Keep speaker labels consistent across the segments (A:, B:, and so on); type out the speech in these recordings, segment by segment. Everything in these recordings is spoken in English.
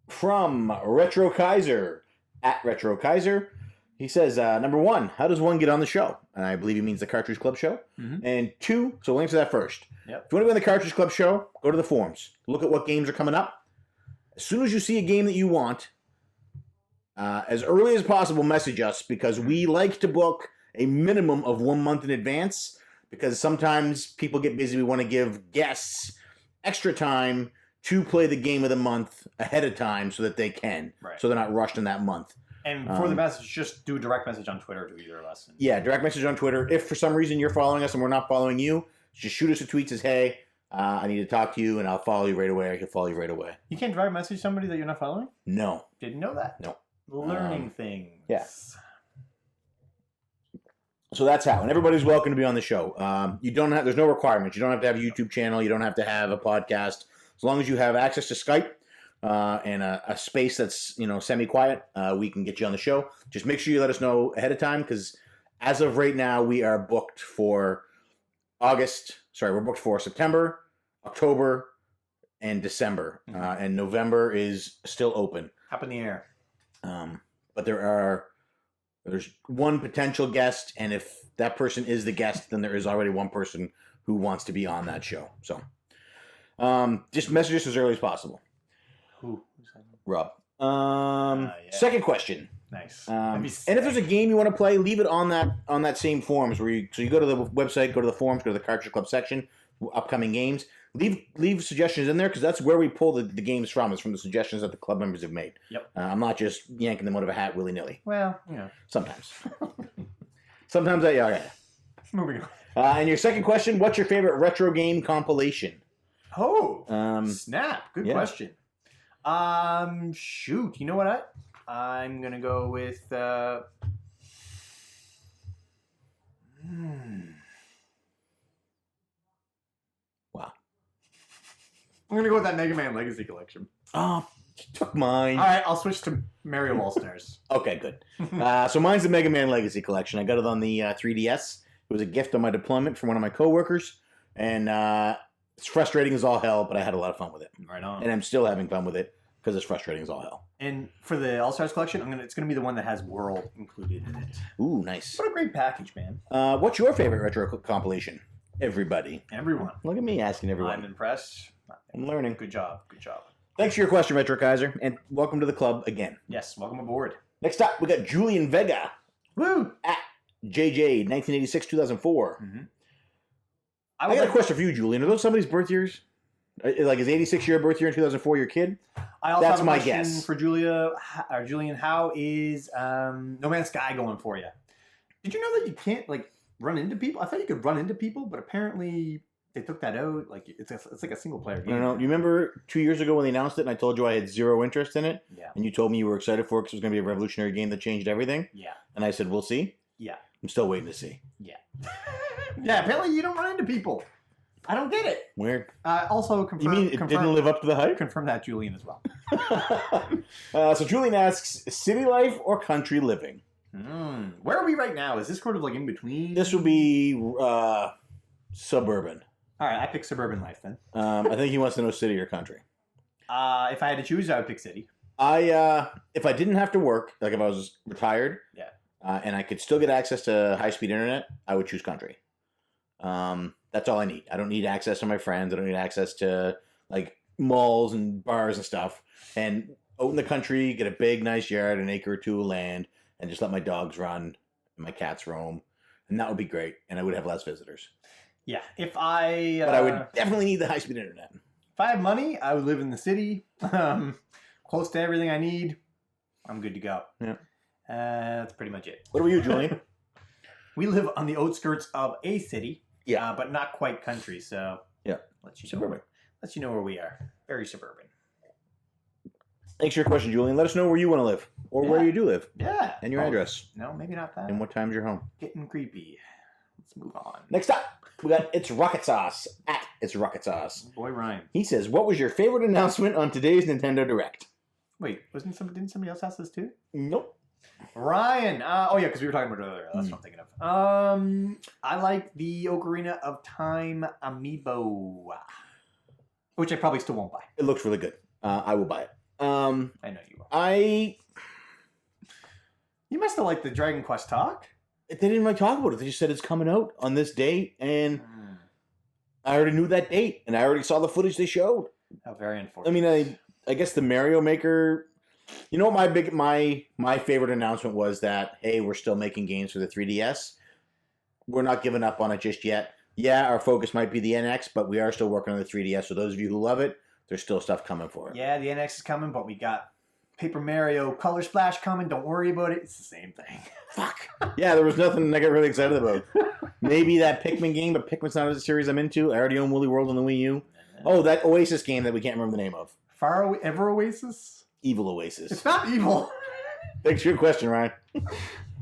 A: From Retro Kaiser at Retro Kaiser. He says, number one, how does one get on the show? And I believe he means the Cartridge Club show. Mm-hmm. And two, so we'll answer that first. Yep. If you want to be on the Cartridge Club show, go to the forums. Look at what games are coming up. As soon as you see a game that you want, as early as possible, message us, because we like to book a minimum of 1 month in advance, because sometimes people get busy. We want to give guests extra time to play the game of the month ahead of time so that they can, so they're not rushed in that month.
B: And for the message, just do a direct message on Twitter to either of us.
A: Yeah, direct message on Twitter. If for some reason you're following us and we're not following you, just shoot us a tweet, says, hey, I need to talk to you, and I'll follow you right away. I can follow you right away.
B: You can't direct message somebody that you're not following?
A: No.
B: Didn't know that?
A: No.
B: Learning things.
A: Yeah. So that's how. And everybody's welcome to be on the show. There's no requirements. You don't have to have a YouTube channel. You don't have to have a podcast. As long as you have access to Skype and a space that's semi-quiet, we can get you on the show. Just make sure you let us know ahead of time, because as of right now, we are booked for we're booked for September, October, and December. Mm-hmm. And November is still open.
B: Up in the air.
A: But there's one potential guest, and if that person is the guest, then there is already one person who wants to be on that show. So just message us as early as possible.
B: Who?
A: Rob. Second question.
B: Nice.
A: And if there's a game you want to play, leave it on that same forums where you go to the website, go to the forums, go to the Cartridge Club section, upcoming games. Leave suggestions in there, because that's where we pull the games from. Is from the suggestions that the club members have made.
B: Yep.
A: I'm not just yanking them out of a hat willy nilly.
B: Well,
A: sometimes. Sometimes yeah.
B: Moving on.
A: And your second question: what's your favorite retro game compilation?
B: Oh, snap! Good question. Shoot. You know what? I'm gonna go with. Wow. I'm gonna go with that Mega Man Legacy Collection.
A: Oh, you took mine.
B: All right, I'll switch to Mario All-Stars.
A: Okay, good. So mine's the Mega Man Legacy Collection. I got it on the 3DS. It was a gift on my deployment from one of my coworkers, and it's frustrating as all hell, but I had a lot of fun with it.
B: Right on.
A: And I'm still having fun with it, because it's frustrating as all hell.
B: And for the All-Stars Collection, it's gonna be the one that has World included in it.
A: Ooh, nice.
B: What a great package, man.
A: What's your favorite retro compilation? Everybody.
B: Everyone.
A: Look at me asking everyone.
B: I'm impressed.
A: I'm learning.
B: Good job.
A: Thanks for your question, Retro Kaiser, and welcome to the club again.
B: Yes, welcome aboard.
A: Next up, we got Julian Vega.
B: Woo!
A: At JJ 1986-2004. Mm-hmm. I got a question for you, Julian. Are those somebody's birth years? Like, is 86 your birth year and 2004 your kid?
B: I also
A: That's
B: have a
A: my
B: question
A: guess.
B: for Julian, how is No Man's Sky going for you? Did you know that you can't run into people? I thought you could run into people, but apparently they took that out. Like it's like a single player game.
A: I don't know. Do you remember 2 years ago when they announced it and I told you I had zero interest in it?
B: Yeah.
A: And you told me you were excited for it because it was going to be a revolutionary game that changed everything?
B: Yeah.
A: And I said, we'll see?
B: Yeah.
A: I'm still waiting to see.
B: Yeah. Yeah, apparently you don't run into people. I don't get it.
A: Weird.
B: Also, confirm.
A: You mean it didn't live up to the hype?
B: Confirm that, Julian, as well.
A: So Julian asks, city life or country living?
B: Where are we right now? Is this sort of like in between?
A: This would be suburban.
B: All right, I pick suburban life then.
A: I think he wants to know city or country.
B: If I had to choose, I would pick city.
A: If I didn't have to work, like if I was retired, and I could still get access to high-speed internet, I would choose country. That's all I need. I don't need access to my friends. I don't need access to like malls and bars and stuff. And out in the country, get a big, nice yard, an acre or two of land, and just let my dogs run and my cats roam. And that would be great. And I would have less visitors.
B: Yeah. But
A: I would definitely need the high-speed internet.
B: If I had money, I would live in the city. Close to everything I need. I'm good to go.
A: Yeah.
B: That's pretty much it.
A: What about you, Julian?
B: We live on the outskirts of a city.
A: Yeah.
B: But not quite country, so
A: yeah.
B: Let you know where we are. Very suburban.
A: Thanks for your question, Julian. Let us know where you want to live. Or where you do live.
B: Yeah.
A: And your address.
B: No, maybe not that.
A: And what time's you're home.
B: Getting creepy. Let's move on.
A: Next up, we got It's Rocket Sauce. At It's Rocket Sauce.
B: Boy, Ryan.
A: He says, what was your favorite announcement on today's Nintendo Direct?
B: Wait, didn't somebody else ask this too?
A: Nope.
B: Ryan. Oh yeah, because we were talking about it earlier. That's what I'm thinking of. I like the Ocarina of Time amiibo, which I probably still won't buy.
A: It looks really good. I will buy it.
B: I know you will. You must have liked the Dragon Quest talk.
A: They didn't really talk about it. They just said it's coming out on this date, and I already knew that date, and I already saw the footage they showed.
B: How very unfortunate.
A: I mean, I guess the Mario Maker. You know, my favorite announcement was that, hey, we're still making games for the 3DS. We're not giving up on it just yet. Yeah, our focus might be the NX, but we are still working on the 3DS. So those of you who love it, there's still stuff coming for it.
B: Yeah, the NX is coming, but we got Paper Mario Color Splash coming. Don't worry about it. It's the same thing.
A: Fuck. Yeah, there was nothing I got really excited about. Maybe that Pikmin game, but Pikmin's not a series I'm into. I already own Woolly World on the Wii U. Oh, that Oasis game that we can't remember the name of.
B: Far Away, Ever Oasis?
A: Evil Oasis.
B: It's not evil.
A: Thanks for your question, Ryan.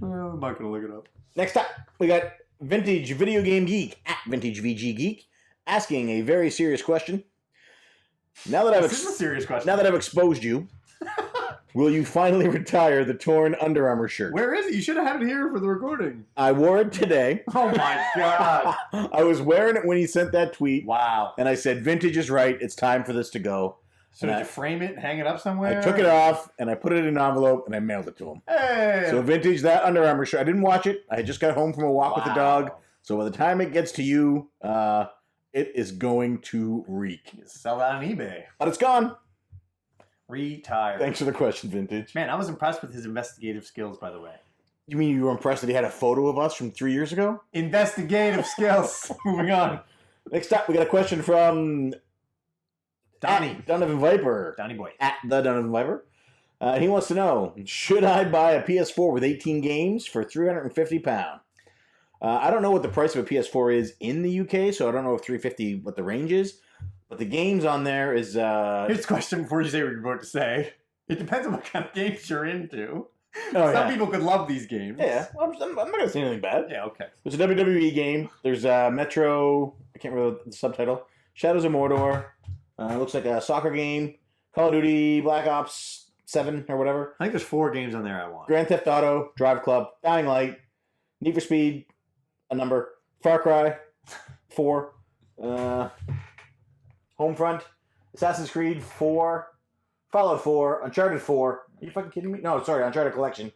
B: Well, I'm not going to look it up.
A: Next up, we got Vintage Video Game Geek at Vintage VG Geek asking a very serious question. Now that
B: This is a serious question.
A: Now that I've exposed you, will you finally retire the torn Under Armour shirt?
B: Where is it? You should have had it here for the recording.
A: I wore it today.
B: Oh my god.
A: I was wearing it when he sent that tweet.
B: Wow.
A: And I said, Vintage is right. It's time for this to go.
B: So did you frame it and hang it up somewhere?
A: I took it off, and I put it in an envelope, and I mailed it to him.
B: Hey!
A: So Vintage, that Under Armour shirt. I didn't watch it. I just got home from a walk with the dog. So by the time it gets to you, it is going to reek.
B: You sell that on eBay.
A: But it's gone.
B: Retired.
A: Thanks for the question, Vintage.
B: Man, I was impressed with his investigative skills, by the way.
A: You mean you were impressed that he had a photo of us from 3 years ago?
B: Investigative skills. Moving on.
A: Next up, we got a question from
B: Donnie.
A: Donovan Viper.
B: Donnie boy.
A: At the Donovan Viper. He wants to know, should I buy a PS4 with 18 games for £350? I don't know what the price of a PS4 is in the UK, so I don't know if $350 what the range is. But the games on there is...
B: Here's a question before you say what you're about to say. It depends on what kind of games you're into.
A: Some
B: people could love these games.
A: Yeah, well, I'm not going to say anything bad.
B: Yeah, okay.
A: There's a WWE game. There's Metro... I can't remember the subtitle. Shadows of Mordor. Looks like a soccer game. Call of Duty, Black Ops 7 or whatever.
B: I think there's 4 games on there I want.
A: Grand Theft Auto, Drive Club, Dying Light, Need for Speed, a number, Far Cry 4, Homefront, Assassin's Creed 4, Fallout 4, Uncharted 4. Are you fucking kidding me? No, sorry, Uncharted Collection.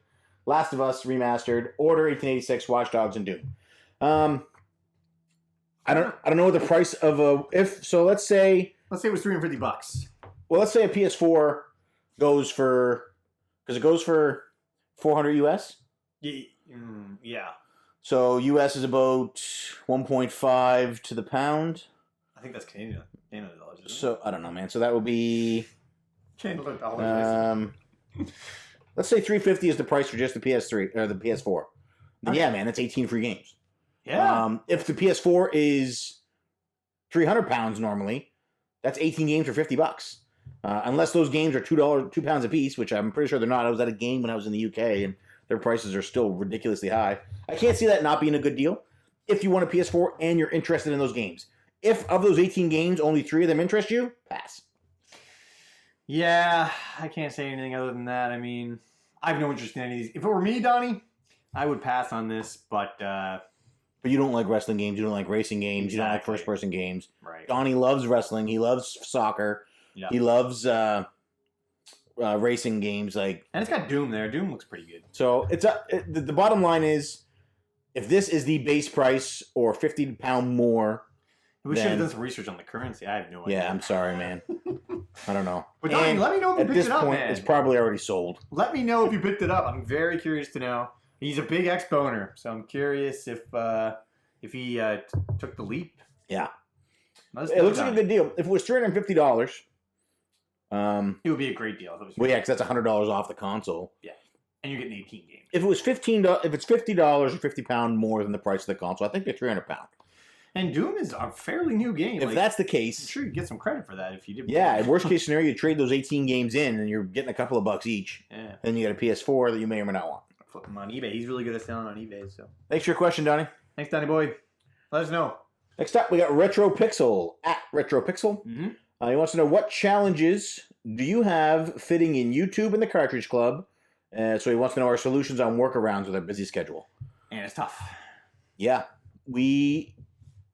A: Last of Us Remastered, Order 1886, Watch Dogs, and Doom. I don't know what the price of a let's say
B: it was $350.
A: Well, let's say a PS4 goes for $400 US.
B: Yeah.
A: So US is about 1.5 to the pound.
B: I think that's Canadian dollars.
A: So I don't know, man. So that would be
B: Canadian dollars.
A: Let's say $350 is the price for just the PS3 or the PS4. Then yeah, man, that's 18 free games.
B: Yeah.
A: If the PS4 is £300 normally, that's 18 games for $50. Unless those games are £2 a piece, which I'm pretty sure they're not. I was at a game when I was in the UK, and their prices are still ridiculously high. I can't see that not being a good deal if you want a PS4 and you're interested in those games. If of those 18 games, only 3 of them interest you, pass.
B: Yeah, I can't say anything other than that. I mean, I have no interest in any of these. If it were me, Donnie, I would pass on this, but
A: you don't like wrestling games, you don't like racing games,
B: Exactly.
A: You don't like first-person games.
B: Right.
A: Donnie loves wrestling, he loves soccer,
B: Yeah.
A: he loves racing games.
B: And it's got Doom there. Doom looks pretty good.
A: So the bottom line is, if this is the base price or £50 more...
B: We should have done some research on the currency. I have no idea.
A: Yeah, I'm sorry, man. I don't know.
B: But Donnie, let me know if you picked it up, man.
A: It's probably already sold.
B: Let me know if you picked it up. I'm very curious to know. He's a big X-boner, so I'm curious if he took the leap.
A: Yeah. It looks like a good deal. If it was $350,
B: it would be a great deal.
A: Well, yeah, because that's $100 off the console.
B: Yeah, and you're getting 18 games.
A: If it was $15, if it's $50 or £50 more than the price of the console, I think they're £300.
B: And Doom is a fairly new game.
A: If that's the case,
B: I'm sure you'd get some credit for that if you did.
A: Yeah, worst case scenario, you trade those 18 games in, and you're getting a couple of bucks each.
B: Yeah.
A: Then you got a PS4 that you may or may not want.
B: Flip him on eBay. He's really good at selling on eBay. So
A: thanks for your question, Donnie.
B: Thanks, Donnie boy. Let us know.
A: Next up, we got Retro Pixel at Retro Pixel.
B: Mm-hmm.
A: He wants to know what challenges do you have fitting in YouTube and the Cartridge Club? So he wants to know our solutions on workarounds with our busy schedule.
B: And it's tough.
A: Yeah. We,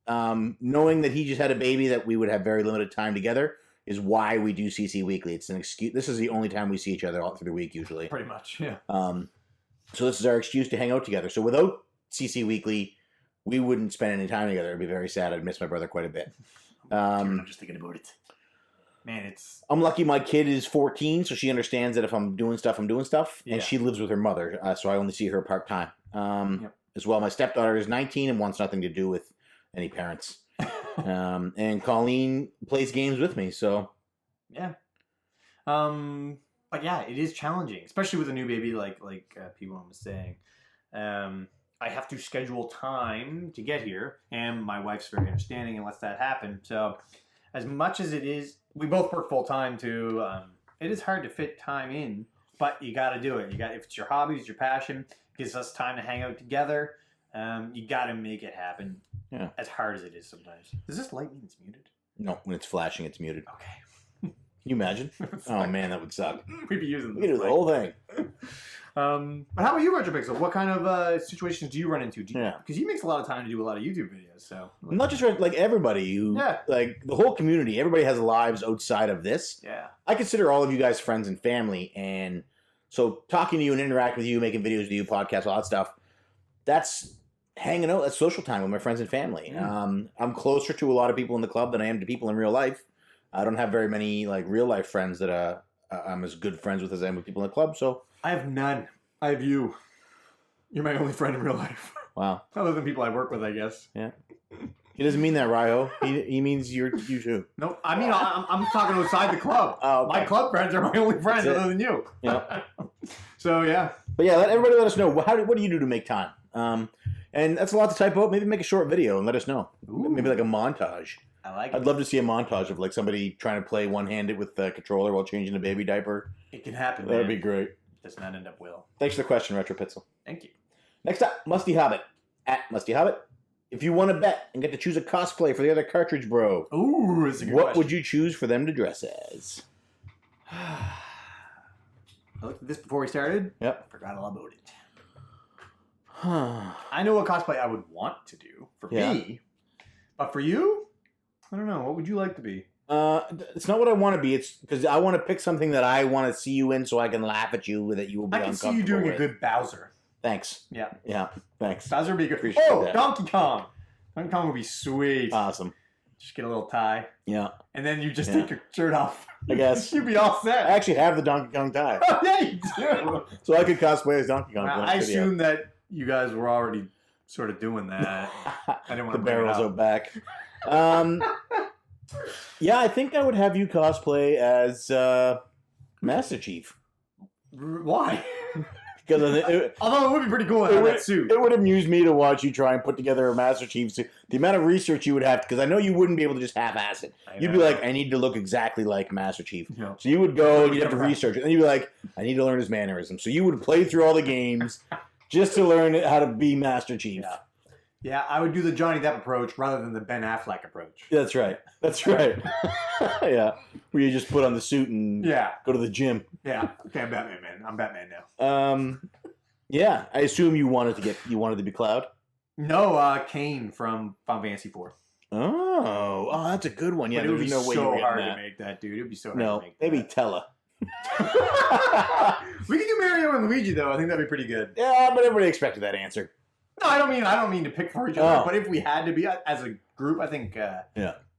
A: knowing that he just had a baby, that we would have very limited time together is why we do CC Weekly. It's an excuse. This is the only time we see each other all through the week, usually.
B: Pretty much, yeah.
A: So this is our excuse to hang out together. So without CC Weekly, we wouldn't spend any time together. It'd be very sad. I'd miss my brother quite a bit.
B: I'm just thinking about it. Man,
A: I'm lucky my kid is 14, so she understands that if I'm doing stuff, I'm doing stuff. And she lives with her mother, so I only see her part-time. As well, my stepdaughter is 19 and wants nothing to do with any parents. And Colleen plays games with me, so...
B: Yeah. But yeah, it is challenging, especially with a new baby, like P1 was saying. I have to schedule time to get here, and my wife's very understanding and lets that happen. So as much as it is, we both work full time too. It is hard to fit time in, but you got to do it. If it's your hobby, it's your passion, it gives us time to hang out together. You got to make it happen.
A: Yeah.
B: As hard as it is sometimes. Does this light mean it's muted?
A: No, when it's flashing, it's muted.
B: Okay.
A: Can you imagine? Oh man, that would suck.
B: We'd be using this.
A: We do the whole thing.
B: But how about you, RetroPixel? What kind of situations do you run into?
A: Yeah.
B: Because he makes a lot of time to do a lot of YouTube videos. So
A: not just like everybody who, like the whole community. Everybody has lives outside of this.
B: Yeah.
A: I consider all of you guys friends and family, and so talking to you and interacting with you, making videos with you, podcasts, all that stuff. That's hanging out. That's social time with my friends and family. I'm closer to a lot of people in the club than I am to people in real life. I don't have very many like real life friends that I'm as good friends with as I am with people in the club. So
B: I have none. I have you. You're my only friend in real life.
A: Wow.
B: Other than people I work with, I guess.
A: Yeah. He doesn't mean that, Ryo. He means you too.
B: No, I mean I'm talking outside the club.
A: Oh, okay.
B: My club friends are my only friends other than you.
A: Yeah.
B: So yeah.
A: But yeah, everybody let us know. What do you do to make time? And that's a lot to type out. Maybe make a short video and let us know. Ooh. Maybe like a montage.
B: I like
A: I'd love to see a montage of like somebody trying to play one-handed with the controller while changing a baby diaper.
B: It can happen.
A: That would be great.
B: Does not end up well.
A: Thanks for the question, RetroPixel.
B: Thank you.
A: Next up, Musty Hobbit. At Musty Hobbit. If you want to bet and get to choose a cosplay for the other Cartridge Bro,
B: ooh, that's a good
A: what
B: question.
A: would you choose for them to dress as?
B: I looked at this before we started.
A: Yep.
B: Forgot all about it. I know what cosplay I would want to do for me, but for you, I don't know. What would you like to be?
A: It's not what I want to be. It's because I want to pick something that I want to see you in, so I can laugh at you that you will be uncomfortable.
B: I can see you doing a good Bowser.
A: Thanks.
B: Yeah.
A: Yeah. Thanks.
B: Bowser would be good.
A: Appreciate that.
B: Donkey Kong. Donkey Kong would be sweet.
A: Awesome.
B: Just get a little tie.
A: Yeah.
B: And then you just take your shirt off.
A: I guess.
B: You'd be all set.
A: I actually have the Donkey Kong tie.
B: Oh, yeah, you do.
A: So I could cosplay as Donkey Kong.
B: I assume that you guys were already sort of doing that. I didn't want
A: the barrels out back. Yeah, I think I would have you cosplay as Master Chief.
B: Why?
A: Because
B: although it would be pretty cool to have that suit.
A: It would amuse me to watch you try and put together a Master Chief suit. The amount of research you would have, because I know you wouldn't be able to just half-ass it. You'd be like, I need to look exactly like Master Chief. Yeah. So you would go, and you'd have to research it. And then you'd be like, I need to learn his mannerisms. So you would play through all the games just to learn how to be Master Chief.
B: Yeah, I would do the Johnny Depp approach rather than the Ben Affleck approach.
A: That's right. That's right. Yeah. Where you just put on the suit and go to the gym.
B: Yeah. Okay, I'm Batman, man. I'm Batman now.
A: Yeah. I assume you wanted to be Cloud?
B: No, Kane from Final Fantasy IV.
A: Oh, that's a good one. Yeah,
B: but it would be
A: no way
B: so hard to make that, dude. It would be so hard to make that.
A: Maybe Tella.
B: We could do Mario and Luigi, though. I think that'd be pretty good.
A: Yeah, but everybody expected that answer.
B: No, I don't mean to pick for each other. But if we had to be as a group, I think Mario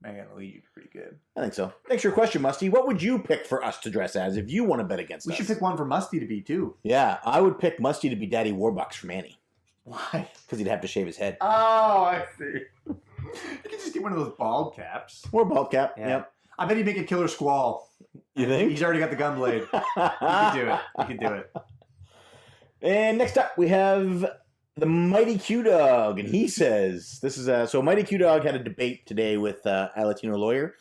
B: and Luigi would be pretty good.
A: I think so. Thanks for your question, Musty. What would you pick for us to dress as if you want to bet against us?
B: We should pick one for Musty to be, too.
A: Yeah, I would pick Musty to be Daddy Warbucks from Annie.
B: Why?
A: Because he'd have to shave his head.
B: Oh, I see. You could just get one of those bald caps.
A: Or a bald cap, yep.
B: I bet he'd make a killer squall.
A: You think?
B: He's already got the gun blade. He could do it. He could do it.
A: And next up, we have the Mighty QDawg, and he says, this is so Mighty QDawg had a debate today with a Latino lawyer.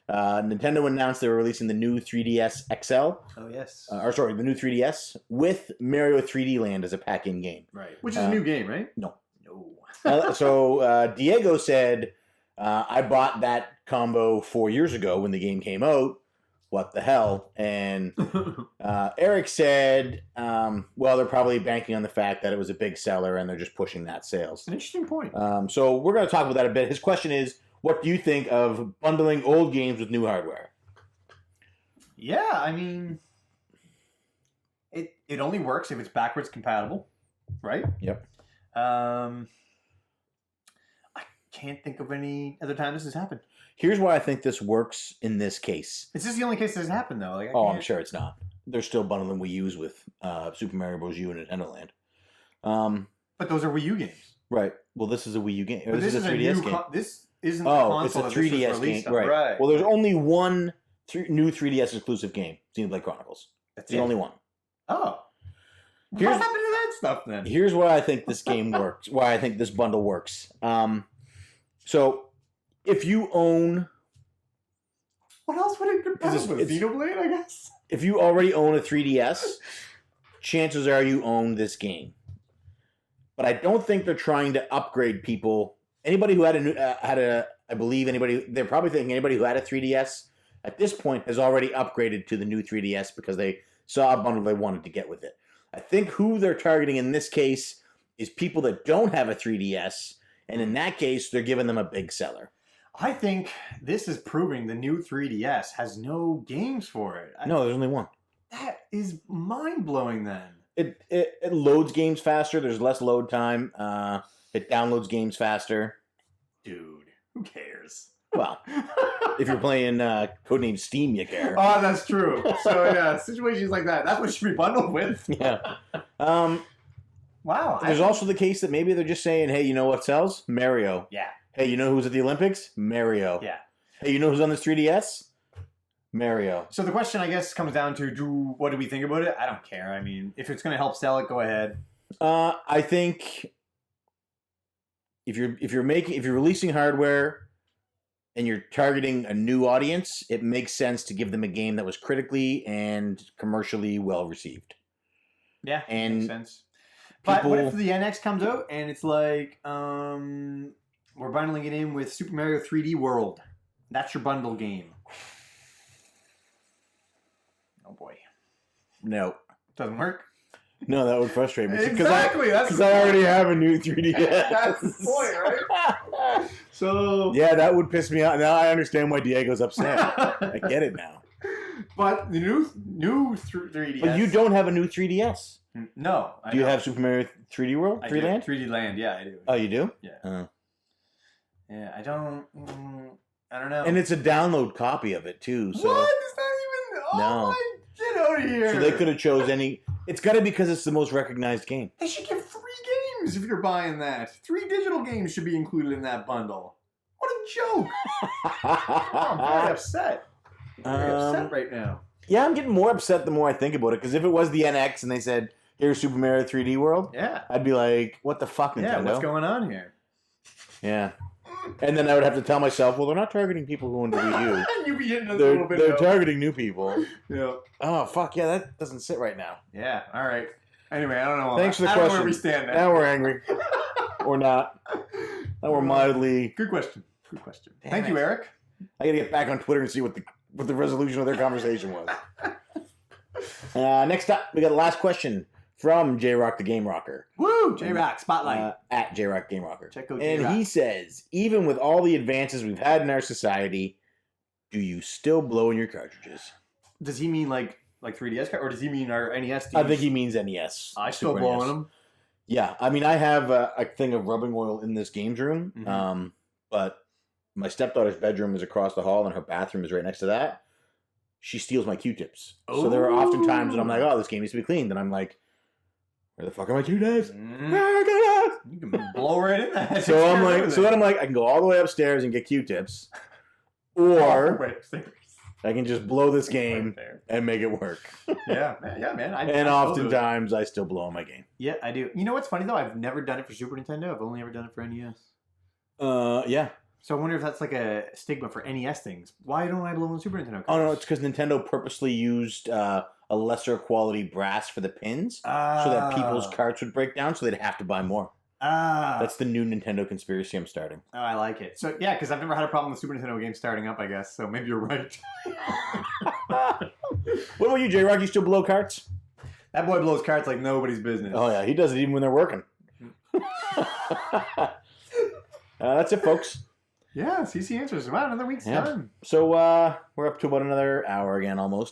A: Nintendo announced they were releasing the new 3DS XL.
B: Oh, yes.
A: The new 3DS with Mario 3D Land as a pack-in game.
B: Right. Which is a new game, right?
A: No. So Diego said, I bought that combo 4 years ago when the game came out. what the hell? And Eric said, well, they're probably banking on the fact that it was a big seller and they're just pushing that sales.
B: An interesting point.
A: So we're going to talk about that a bit. His question is, what do you think of bundling old games with new hardware?
B: Yeah, I mean, it only works if it's backwards compatible, right?
A: Yep.
B: I can't think of any other time this has happened.
A: Here's why I think this works in this case.
B: Is this the only case this has happened, though? Like,
A: I'm sure it's not. They're still bundling Wii U's with Super Mario Bros. U and Nintendo Land.
B: But those are Wii U games.
A: Right. Well, this is a Wii U game.
B: But
A: this is a 3DS game.
B: This isn't the console.
A: It's a 3DS game.
B: Right.
A: Right. Well, there's only one new 3DS exclusive game, Xenoblade Chronicles. That's the only one.
B: Oh. What happened to that stuff, then?
A: Here's why I think this game works. Why I think this bundle works. So, if you own...
B: What else would it compare with? Xenoblade, I guess?
A: If you already own a 3DS, chances are you own this game. But I don't think they're trying to upgrade people. Anybody who they're probably thinking anybody who had a 3DS at this point has already upgraded to the new 3DS because they saw a bundle they wanted to get with it. I think who they're targeting in this case is people that don't have a 3DS, and in that case, they're giving them a big seller.
B: I think this is proving the new 3DS has no games for it.
A: No, there's only one.
B: That is mind-blowing, then.
A: It loads games faster. There's less load time. It downloads games faster.
B: Dude, who cares?
A: Well, if you're playing Codename Steam, you care.
B: Oh, that's true. So, yeah, situations like that. That's what you should be bundled with.
A: Yeah.
B: Wow.
A: There's also the case that maybe they're just saying, hey, you know what sells? Mario.
B: Yeah.
A: Hey, you know who's at the Olympics? Mario.
B: Yeah.
A: Hey, you know who's on this 3DS? Mario.
B: So the question, I guess, comes down to what do we think about it? I don't care. I mean, if it's going to help sell it, go ahead.
A: I think if you're releasing hardware and you're targeting a new audience, it makes sense to give them a game that was critically and commercially well received.
B: Yeah,
A: and
B: makes sense. But what if the NX comes out and it's like, we're bundling it in with Super Mario 3D World? That's your bundle game. Oh boy.
A: No.
B: Doesn't work?
A: No, that would frustrate me.
B: Exactly.
A: Because I already have a new 3DS.
B: That's the point, right? So...
A: Yeah, that would piss me off. Now I understand why Diego's upset. I get it now.
B: But the new 3DS...
A: But you don't have a new 3DS.
B: No.
A: Do you have Super Mario 3D World? 3D Land?
B: 3D Land, yeah, I do.
A: Oh, you do?
B: Yeah. Yeah, I don't know.
A: And it's a download copy of it, too. So.
B: What? It's not even... Oh,
A: no.
B: my... Get out of here.
A: So they could have chose any... It's got to be because it's the most recognized game.
B: They should give 3 games if you're buying that. 3 digital games should be included in that bundle. What a joke. I'm very upset. I'm very upset right now.
A: Yeah, I'm getting more upset the more I think about it. Because if it was the NX and they said, here's Super Mario 3D World,
B: yeah,
A: I'd be like, what the fuck, Nintendo?
B: Yeah, what's going on here?
A: Yeah. And then I would have to tell myself, well, they're not targeting people who own the Wii U.
B: You'd be hitting a little bit.
A: They're targeting new people.
B: Yeah.
A: Oh, fuck. Yeah, that doesn't sit right now.
B: Yeah, all right. Anyway, I don't know.
A: Thanks for the question.
B: I don't know where we stand now.
A: Now we're angry. Or not. Now we're mildly...
B: Good question. Good question. Thank you, Eric.
A: I gotta get back on Twitter and see what the resolution of their conversation was. Next up, we got the last question from JRock The GameRocker.
B: Woo! JRock, Spotlight.
A: At JRock GameRocker.
B: Check out
A: And
B: JRock.
A: he says, even with all the advances we've had in our society, do you still blow in your cartridges?
B: Does he mean like 3DS or does he mean our NES?
A: I think he means NES.
B: I still blow in them.
A: Yeah, I mean, I have a thing of rubbing oil in this games room, but my stepdaughter's bedroom is across the hall and her bathroom is right next to that. She steals my Q-tips. So there are often times when I'm like, oh, this game needs to be cleaned. And I'm like, where the fuck are my Q-tips?
B: You can blow right in that.
A: So then I'm like, I can go all the way upstairs and get Q-tips. Or I can just blow this game and make it work.
B: Yeah, man.
A: And oftentimes I still blow on my game.
B: Yeah, I do. You know what's funny though? I've never done it for Super Nintendo. I've only ever done it for NES.
A: Yeah.
B: So I wonder if that's like a stigma for NES things. Why don't I blow on Super Nintendo cards?
A: Oh, no, it's because Nintendo purposely used a lesser quality brass for the pins so that people's carts would break down, so they'd have to buy more. That's the new Nintendo conspiracy I'm starting.
B: Oh, I like it. So, yeah, because I've never had a problem with Super Nintendo games starting up, I guess. So maybe you're right.
A: What about you, JRock? You still blow carts?
B: That boy blows carts like nobody's business.
A: Oh, yeah. He does it even when they're working. That's it, folks.
B: Yeah, CC Answers. Wow, another week's done.
A: So we're up to about another hour again almost.